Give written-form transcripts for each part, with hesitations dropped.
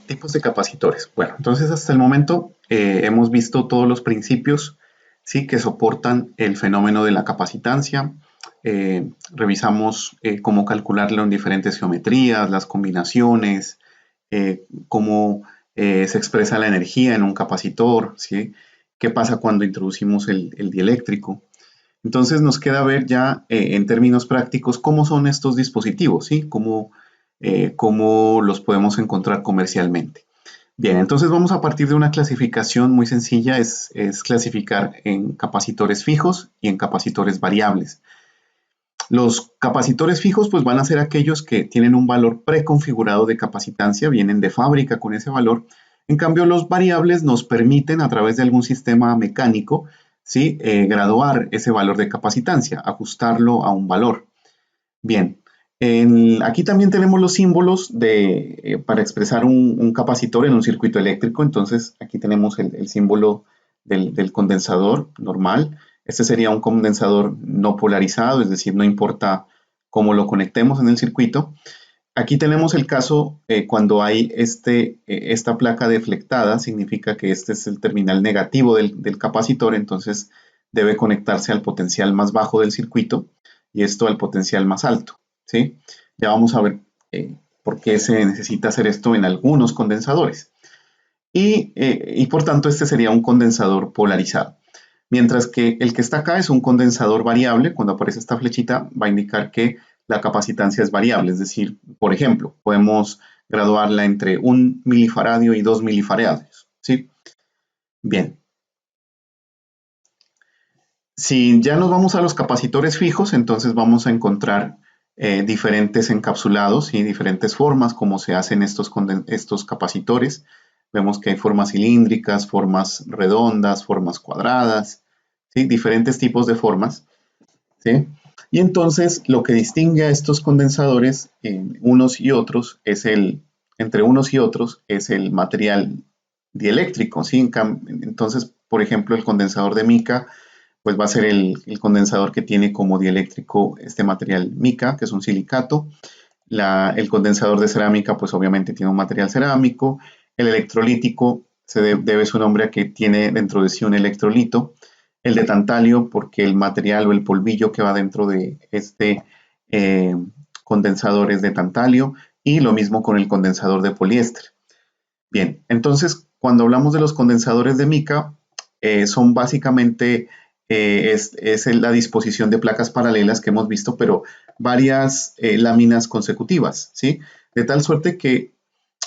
Tipos de capacitores. Bueno, entonces hasta el momento hemos visto todos los principios, ¿sí?, que soportan el fenómeno de la capacitancia. Revisamos cómo calcularlo en diferentes geometrías, las combinaciones, cómo se expresa la energía en un capacitor, ¿sí? ¿Qué pasa cuando introducimos el dieléctrico? Entonces nos queda ver ya en términos prácticos cómo son estos dispositivos, ¿sí? Cómo los podemos encontrar comercialmente. Bien, entonces vamos a partir de una clasificación muy sencilla, es clasificar en capacitores fijos y en capacitores variables. Los capacitores fijos pues van a ser aquellos que tienen un valor preconfigurado de capacitancia, vienen de fábrica con ese valor. En cambio, los variables nos permiten a través de algún sistema mecánico, ¿sí?, graduar ese valor de capacitancia, ajustarlo a un valor. Bien, aquí también tenemos los símbolos para expresar un capacitor en un circuito eléctrico. Entonces, aquí tenemos el símbolo del condensador normal. Este sería un condensador no polarizado, es decir, no importa cómo lo conectemos en el circuito. Aquí tenemos el caso cuando hay esta placa deflectada, significa que este es el terminal negativo del capacitor, entonces debe conectarse al potencial más bajo del circuito y esto al potencial más alto, ¿sí? Ya vamos a ver por qué se necesita hacer esto en algunos condensadores. Y por tanto este sería un condensador polarizado. Mientras que el que está acá es un condensador variable. Cuando aparece esta flechita va a indicar que la capacitancia es variable, es decir, por ejemplo, podemos graduarla entre 1 milifaradio y 2 milifaradios, ¿sí? Bien, si ya nos vamos a los capacitores fijos, entonces vamos a encontrar diferentes encapsulados y diferentes formas como se hacen estos capacitores. Vemos que hay formas cilíndricas, formas redondas, formas cuadradas, ¿sí?, diferentes tipos de formas, ¿sí? Y entonces lo que distingue a estos condensadores unos y otros entre unos y otros es el material dieléctrico, ¿sí? Entonces, por ejemplo, el condensador de mica pues va a ser el condensador que tiene como dieléctrico este material mica, que es un silicato. El condensador de cerámica, pues obviamente tiene un material cerámico. El electrolítico se debe su nombre a que tiene dentro de sí un electrolito. El de tantalio, porque el material o el polvillo que va dentro de este eh, condensador es de tantalio. Y lo mismo con el condensador de poliéster. Bien, entonces cuando hablamos de los condensadores de mica, son básicamente es la disposición de placas paralelas que hemos visto, pero varias láminas consecutivas, ¿sí? De tal suerte que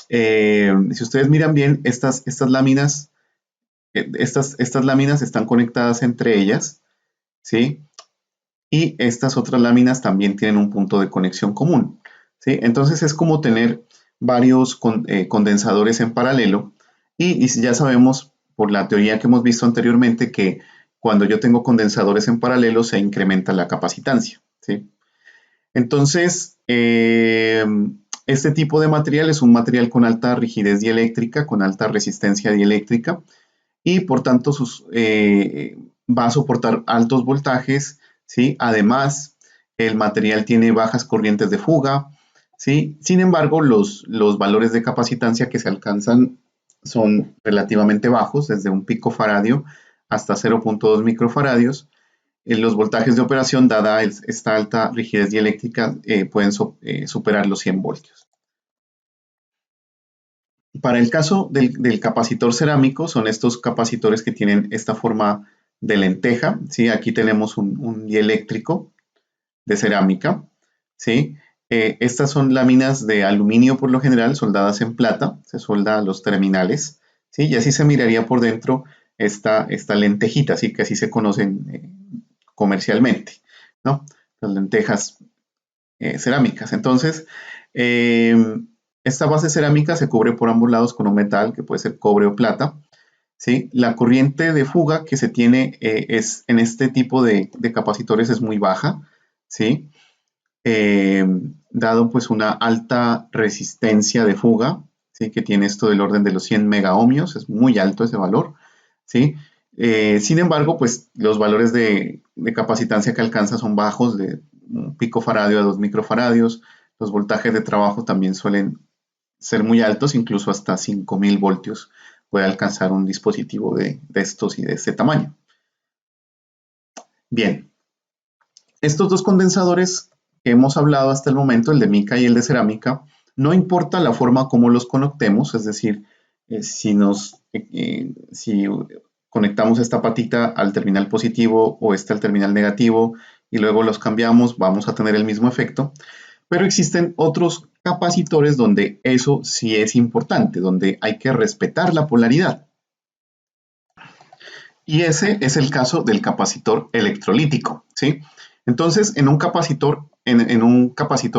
si ustedes miran bien, estas láminas, estas láminas están conectadas entre ellas, ¿sí? Y estas otras láminas también tienen un punto de conexión común, ¿sí? Entonces es como tener varios condensadores en paralelo y ya sabemos por la teoría que hemos visto anteriormente que cuando yo tengo condensadores en paralelo se incrementa la capacitancia, ¿sí? Entonces, este tipo de material es un material con alta rigidez dieléctrica, con alta resistencia dieléctrica y por tanto va a soportar altos voltajes, ¿sí? Además, el material tiene bajas corrientes de fuga, ¿sí? Sin embargo, los valores de capacitancia que se alcanzan son relativamente bajos, desde un picofaradio hasta 0.2 microfaradios. Los voltajes de operación, dada esta alta rigidez dieléctrica, pueden superar los 100 voltios. Para el caso del capacitor cerámico, son estos capacitores que tienen esta forma de lenteja, ¿sí? Aquí tenemos un dieléctrico de cerámica, ¿sí? Estas son láminas de aluminio por lo general, soldadas en plata, se solda a los terminales, ¿sí? Y así se miraría por dentro esta lentejita, ¿sí?, que así se conocen comercialmente, ¿no? Las lentejas cerámicas. Entonces, esta base cerámica se cubre por ambos lados con un metal que puede ser cobre o plata, ¿sí? La corriente de fuga que se tiene en este tipo de capacitores es muy baja, ¿sí? Dado pues una alta resistencia de fuga, ¿sí?, que tiene esto del orden de los 100 megaohmios, es muy alto ese valor, ¿sí? Sin embargo, pues los valores de capacitancia que alcanza son bajos, de un picofaradio a 2 microfaradios. Los voltajes de trabajo también suelen ser muy altos, incluso hasta 5000 voltios puede alcanzar un dispositivo de estos y de este tamaño. Bien, estos dos condensadores que hemos hablado hasta el momento, el de mica y el de cerámica, no importa la forma como los conectemos, es decir, si conectamos esta patita al terminal positivo o este al terminal negativo y luego los cambiamos, vamos a tener el mismo efecto. Pero existen otros capacitores donde eso sí es importante, donde hay que respetar la polaridad. Y ese es el caso del capacitor electrolítico, ¿sí? Entonces, en un capacitor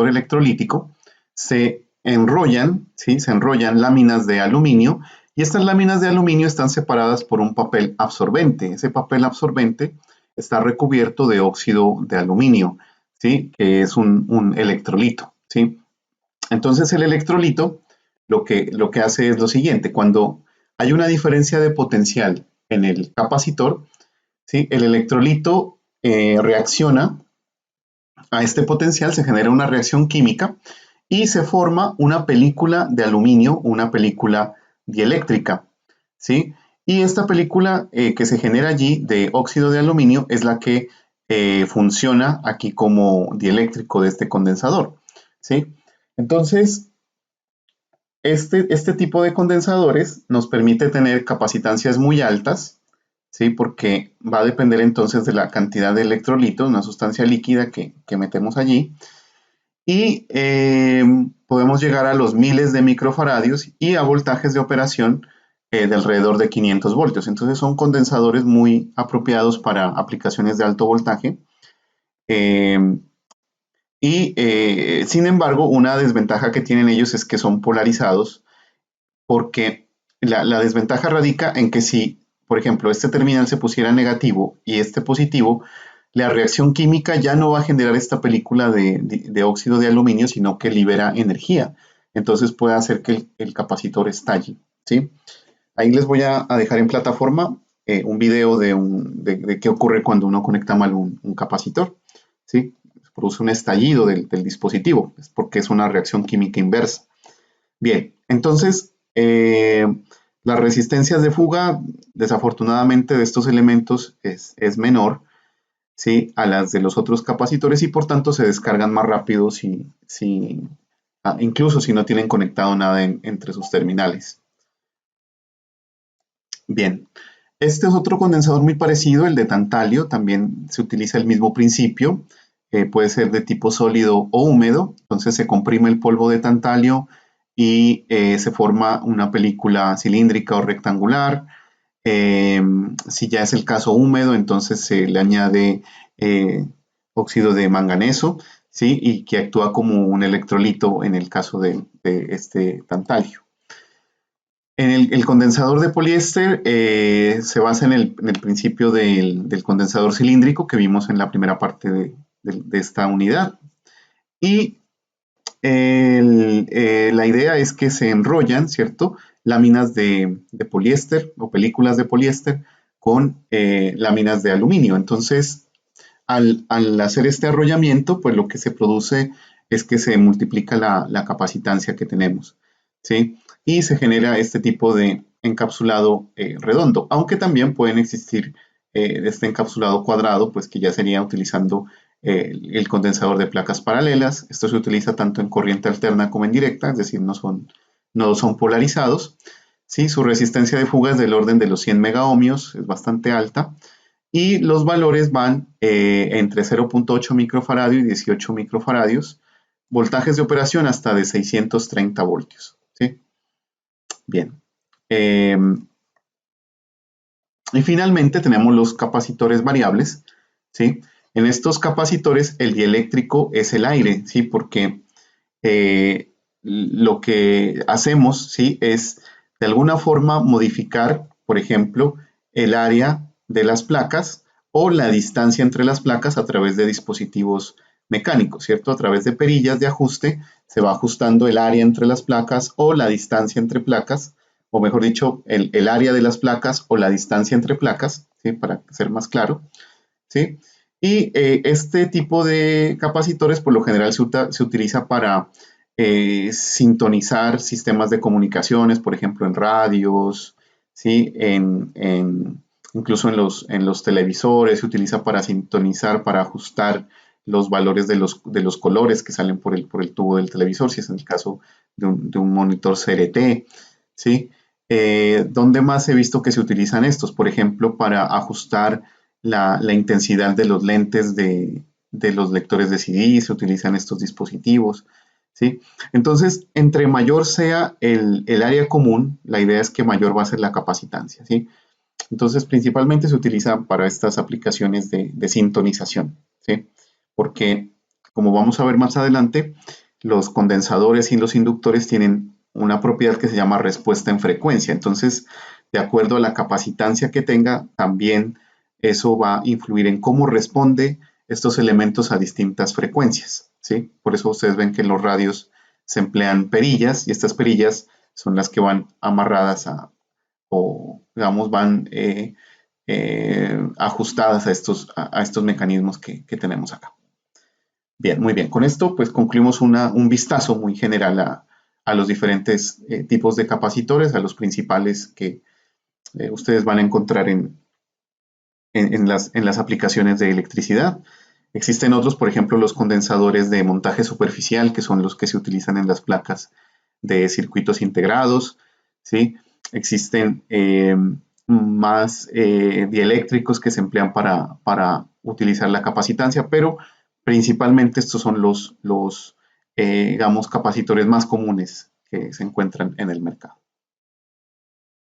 electrolítico se enrollan, ¿sí? Se enrollan láminas de aluminio y estas láminas de aluminio están separadas por un papel absorbente. Ese papel absorbente está recubierto de óxido de aluminio, ¿sí? Que es un electrolito, ¿sí? Entonces, el electrolito lo que hace es lo siguiente: cuando hay una diferencia de potencial en el capacitor, ¿sí? El electrolito reacciona a este potencial, se genera una reacción química y se forma una película de aluminio, una película dieléctrica, ¿sí? Y esta película que se genera allí de óxido de aluminio es la que funciona aquí como dieléctrico de este condensador, ¿sí? Entonces, este tipo de condensadores nos permite tener capacitancias muy altas, ¿sí? Porque va a depender entonces de la cantidad de electrolitos, una sustancia líquida que metemos allí. Y podemos llegar a los miles de microfaradios y a voltajes de operación de alrededor de 500 voltios. Entonces son condensadores muy apropiados para aplicaciones de alto voltaje. Sin embargo, una desventaja que tienen ellos es que son polarizados, porque la desventaja radica en que si, por ejemplo, este terminal se pusiera negativo y este positivo, la reacción química ya no va a generar esta película de óxido de aluminio, sino que libera energía. Entonces puede hacer que el capacitor estalle, ¿sí? Ahí les voy a dejar en plataforma un video de qué ocurre cuando uno conecta mal un capacitor, ¿sí? Produce un estallido del dispositivo, es porque es una reacción química inversa. Bien, entonces las resistencias de fuga, desafortunadamente, de estos elementos es menor, ¿sí? A las de los otros capacitores y por tanto se descargan más rápido incluso si no tienen conectado nada entre sus terminales. Bien, este es otro condensador muy parecido, el de tantalio, también se utiliza el mismo principio, puede ser de tipo sólido o húmedo, entonces se comprime el polvo de tantalio y se forma una película cilíndrica o rectangular. Si ya es el caso húmedo, entonces se le añade óxido de manganeso, ¿sí? Y que actúa como un electrolito en el caso de este tantalio. El condensador de poliéster se basa en el principio del condensador cilíndrico que vimos en la primera parte de esta unidad. Y la idea es que se enrollan, ¿cierto? Láminas de poliéster o películas de poliéster con láminas de aluminio. Entonces, al hacer este arrollamiento, pues lo que se produce es que se multiplica la capacitancia que tenemos, ¿sí? Y se genera este tipo de encapsulado redondo, aunque también pueden existir este encapsulado cuadrado, pues que ya sería utilizando el condensador de placas paralelas. Esto se utiliza tanto en corriente alterna como en directa, es decir, no son polarizados, ¿sí? Su resistencia de fuga es del orden de los 100 megaohmios, es bastante alta, y los valores van entre 0.8 microfaradios y 18 microfaradios, voltajes de operación hasta de 630 voltios, ¿sí? Bien. Y finalmente tenemos los capacitores variables, ¿sí? En estos capacitores el dieléctrico es el aire, ¿sí? Porque lo que hacemos, ¿sí? Es de alguna forma modificar, por ejemplo, el área de las placas o la distancia entre las placas a través de dispositivos mecánicos, ¿cierto? A través de perillas de ajuste se va ajustando el área entre las placas o la distancia entre placas, o mejor dicho, el área de las placas o la distancia entre placas, ¿sí? Para ser más claro, ¿sí? Y este tipo de capacitores por lo general se utiliza para sintonizar sistemas de comunicaciones, por ejemplo, en radios, ¿sí? Incluso en los televisores se utiliza para sintonizar, para ajustar los valores de los colores que salen por el tubo del televisor, si es en el caso de un monitor CRT, ¿sí? ¿Dónde más he visto que se utilizan estos? Por ejemplo, para ajustar la intensidad de los lentes de los lectores de CD, se utilizan estos dispositivos, ¿sí? Entonces, entre mayor sea el área común, la idea es que mayor va a ser la capacitancia, ¿sí? Entonces, principalmente se utiliza para estas aplicaciones de sintonización, ¿sí? Porque, como vamos a ver más adelante, los condensadores y los inductores tienen una propiedad que se llama respuesta en frecuencia. Entonces, de acuerdo a la capacitancia que tenga, también eso va a influir en cómo responde estos elementos a distintas frecuencias, ¿sí? Por eso ustedes ven que en los radios se emplean perillas y estas perillas son las que van amarradas o digamos, van ajustadas a estos mecanismos que tenemos acá. Bien, muy bien. Con esto, pues concluimos un vistazo muy general a los diferentes tipos de capacitores, a los principales que ustedes van a encontrar en las aplicaciones de electricidad. Existen otros, por ejemplo, los condensadores de montaje superficial, que son los que se utilizan en las placas de circuitos integrados, ¿sí? Existen más dieléctricos que se emplean para utilizar la capacitancia, pero principalmente estos son digamos, capacitores más comunes que se encuentran en el mercado.